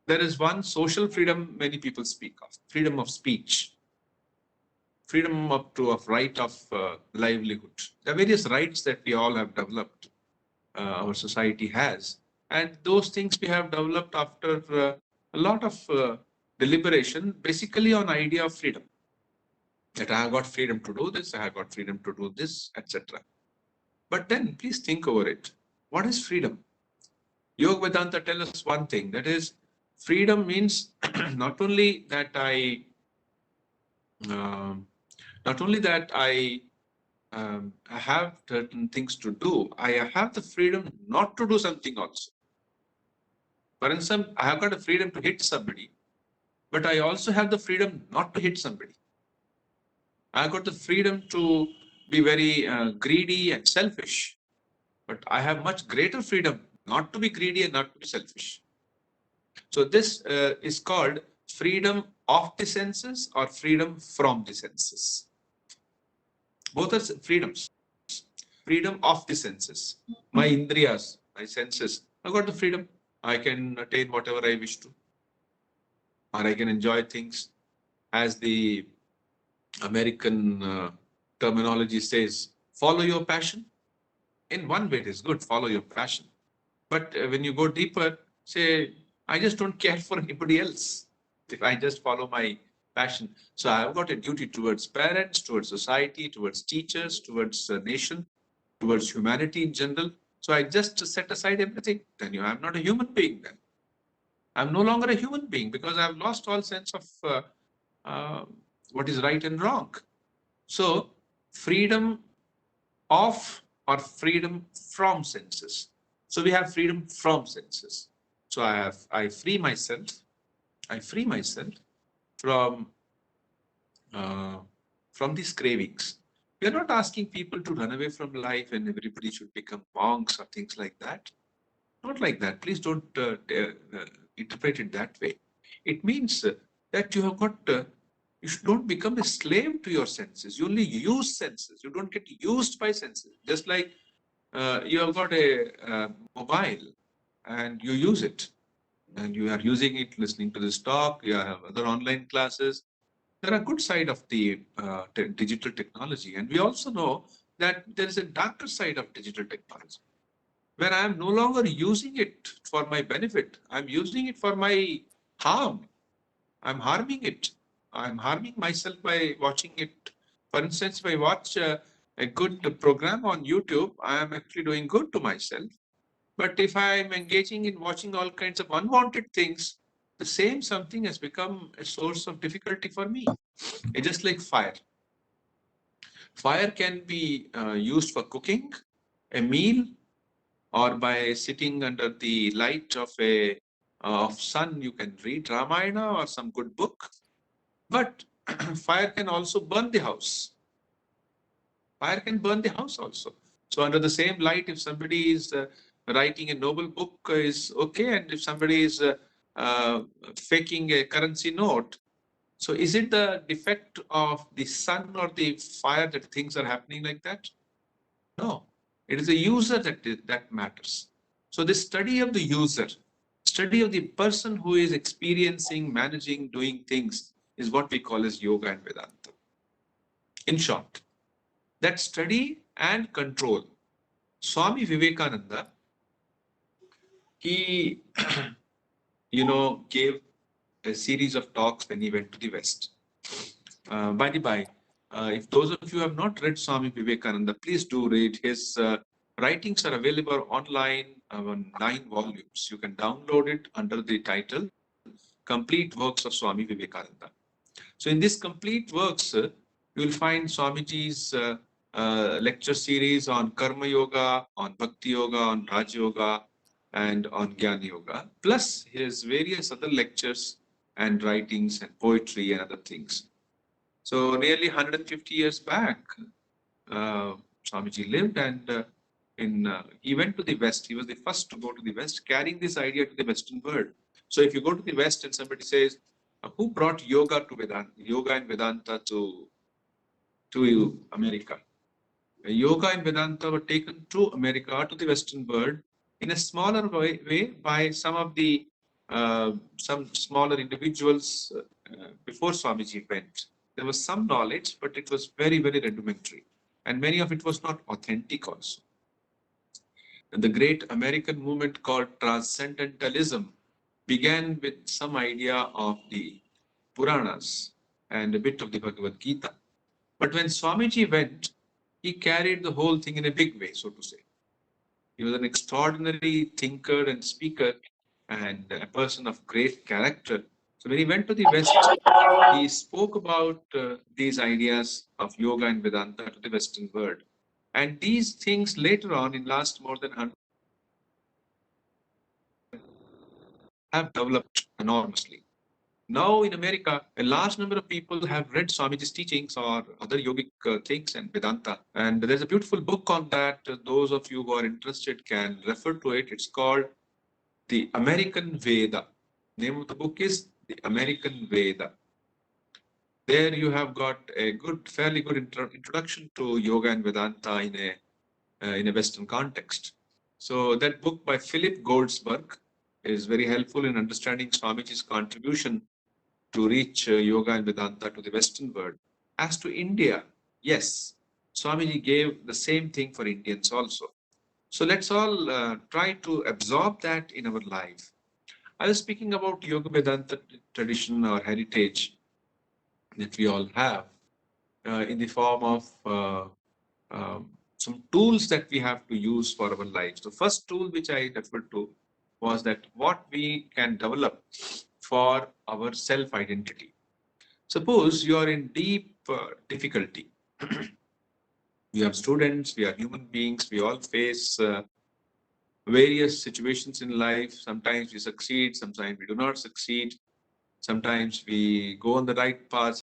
There is one social freedom many people speak of, freedom of speech, freedom of right of livelihood. There are various rights that we all have developed, our society has. And those things we have developed after a lot of deliberation, basically on idea of freedom. That I have got freedom to do this, I have got freedom to do this, etc. But then please think over it. What is freedom? Yoga Vedanta tells us one thing, that is, freedom means not only that I have certain things to do, I have the freedom not to do something also. For instance, I have got the freedom to hit somebody, but I also have the freedom not to hit somebody. I have got the freedom to be very greedy and selfish, but I have much greater freedom not to be greedy and not to be selfish. So this is called freedom of the senses or freedom from the senses. Both are freedoms. Freedom of the senses. My indriyas, my senses, I've got the freedom. I can attain whatever I wish to. Or I can enjoy things. As the American terminology says, follow your passion. In one way it is good, follow your passion. But when you go deeper, say, I just don't care for anybody else. If I just follow my passion. So I've got a duty towards parents, towards society, towards teachers, towards the nation, towards humanity in general. So I just set aside everything. Then I'm not a human being then. I'm no longer a human being because I've lost all sense of what is right and wrong. So freedom of or freedom from senses. So we have freedom from senses. So I free myself from these cravings. We are not asking people to run away from life and everybody should become monks or things like that. Not like that. Please don't interpret it that way. It means that you have got, you don't become a slave to your senses. You only use senses. You don't get used by senses. Just like you have got a mobile and you use it. And you are using it, listening to this talk, you have other online classes. There are good side of the digital technology. And we also know that there is a darker side of digital technology, where I am no longer using it for my benefit. I'm using it for my harm. I'm harming it. I'm harming myself by watching it. For instance, if I watch a good program on YouTube, I am actually doing good to myself. But if I am engaging in watching all kinds of unwanted things, the same something has become a source of difficulty for me. It's just like fire. Fire can be used for cooking a meal, or by sitting under the light of sun, you can read Ramayana or some good book. But fire can also burn the house. Fire can burn the house also. So under the same light, if somebody is writing a noble book is okay, and if somebody is faking a currency note, so is it the defect of the sun or the fire that things are happening like that? No, it is the user that matters. So the study of the user, study of the person who is experiencing, managing, doing things is what we call as yoga and Vedanta. In short, that study and control. Swami Vivekananda, he, gave a series of talks when he went to the West. By the by, if those of you have not read Swami Vivekananda, please do read. His writings are available online on 9 volumes. You can download it under the title Complete Works of Swami Vivekananda. So in this complete works, you will find Swamiji's lecture series on Karma Yoga, on Bhakti Yoga, on Raj Yoga, and on Jnana Yoga, plus his various other lectures and writings and poetry and other things. So nearly 150 years back, Swamiji lived, and he went to the West. He was the first to go to the West, carrying this idea to the Western world. So if you go to the West and somebody says, who brought yoga to Vedanta, yoga and Vedanta to America? Yoga and Vedanta were taken to America, to the Western world, in a smaller way by some of the some smaller individuals before Swamiji went. There was some knowledge, but it was very, very rudimentary, and many of it was not authentic also. And the great American movement called Transcendentalism began with some idea of the Puranas and a bit of the Bhagavad Gita. But when Swamiji went, he carried the whole thing in a big way, so to say. He was an extraordinary thinker and speaker and a person of great character. So when he went to the West, he spoke about these ideas of yoga and Vedanta to the Western world. And these things later on, in last more than 100 have developed enormously. Now in America, a large number of people have read Swamiji's teachings or other yogic things and Vedanta. And there's a beautiful book on that. Those of you who are interested can refer to it. It's called The American Veda. Name of the book is The American Veda. There you have got a good, fairly good introduction to yoga and Vedanta in a Western context. So that book by Philip Goldsberg is very helpful in understanding Swamiji's contribution to reach yoga and Vedanta to the Western world. As to India, yes, Swamiji gave the same thing for Indians also. So let's all try to absorb that in our life. I was speaking about Yoga Vedanta tradition or heritage that we all have in the form of some tools that we have to use for our lives. The first tool which I referred to was that what we can develop for our self-identity. Suppose you are in deep difficulty. We have students, we are human beings, we all face various situations in life. Sometimes we succeed, sometimes we do not succeed. Sometimes we go on the right path,